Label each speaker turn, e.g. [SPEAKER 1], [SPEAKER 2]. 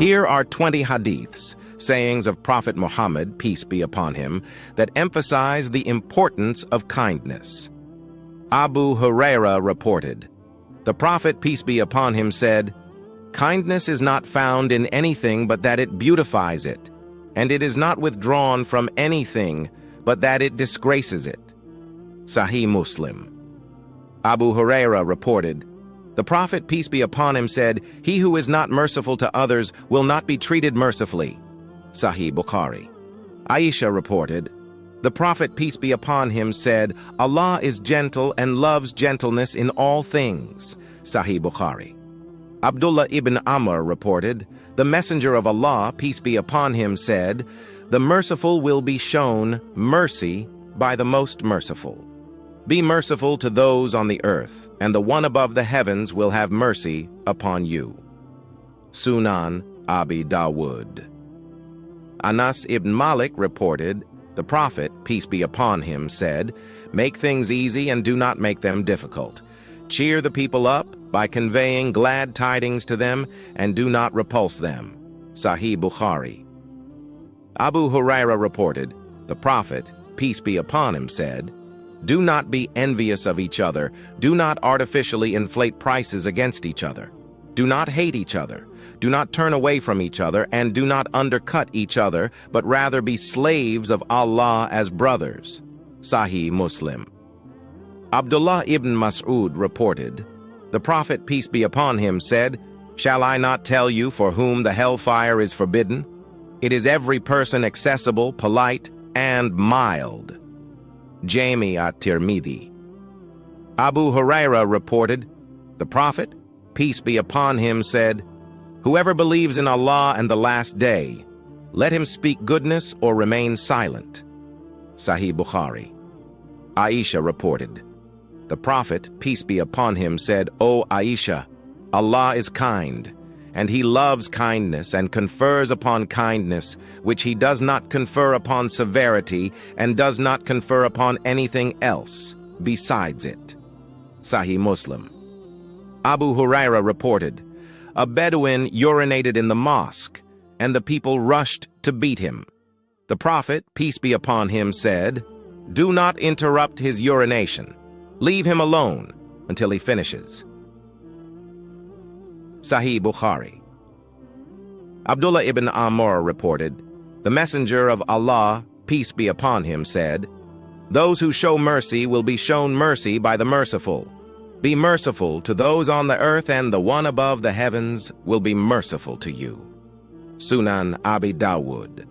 [SPEAKER 1] Here are 20 hadiths, sayings of Prophet Muhammad, peace be upon him, that emphasize the importance of kindness. Abu Huraira reported, "The Prophet, peace be upon him, said, 'Kindness is not found in anything but that it beautifies it, and it is not withdrawn from anything but that it disgraces it.'" Sahih Muslim. Abu Huraira reported, "The Prophet, peace be upon him, said, 'He who is not merciful to others will not be treated mercifully.'" Sahih Bukhari. Aisha reported, "The Prophet, peace be upon him, said, 'Allah is gentle and loves gentleness in all things.'" Sahih Bukhari. Abdullah ibn Amr reported, "The Messenger of Allah, peace be upon him, said, 'The merciful will be shown mercy by the most merciful.' Be merciful to those on the earth, and the one above the heavens will have mercy upon you." Sunan Abi Dawud. Anas ibn Malik reported, "The Prophet, peace be upon him, said, 'Make things easy and do not make them difficult. Cheer the people up by conveying glad tidings to them, and do not repulse them.'" Sahih Bukhari. Abu Huraira reported, "The Prophet, peace be upon him, said, 'Do not be envious of each other. Do not artificially inflate prices against each other. Do not hate each other. Do not turn away from each other, and do not undercut each other, but rather be slaves of Allah as brothers.'" Sahih Muslim. Abdullah ibn Mas'ud reported, "The Prophet, peace be upon him, said, 'Shall I not tell you for whom the hellfire is forbidden? It is every person accessible, polite, and mild.'" Jami at-Tirmidhi. Abu Huraira reported, "The Prophet, peace be upon him, said, 'Whoever believes in Allah and the last day, let him speak goodness or remain silent.'" Sahih Bukhari. Aisha reported, "The Prophet, peace be upon him, said, 'O Aisha, Allah is kind, and he loves kindness and confers upon kindness, which he does not confer upon severity and does not confer upon anything else besides it.'" Sahih Muslim. Abu Huraira reported, "A Bedouin urinated in the mosque, and the people rushed to beat him. The Prophet, peace be upon him, said, 'Do not interrupt his urination. Leave him alone until he finishes.'" Sahih Bukhari. Abdullah ibn Amr reported, "The Messenger of Allah, peace be upon him, said, 'Those who show mercy will be shown mercy by the merciful. Be merciful to those on the earth, and the one above the heavens will be merciful to you.'" Sunan Abi Dawud.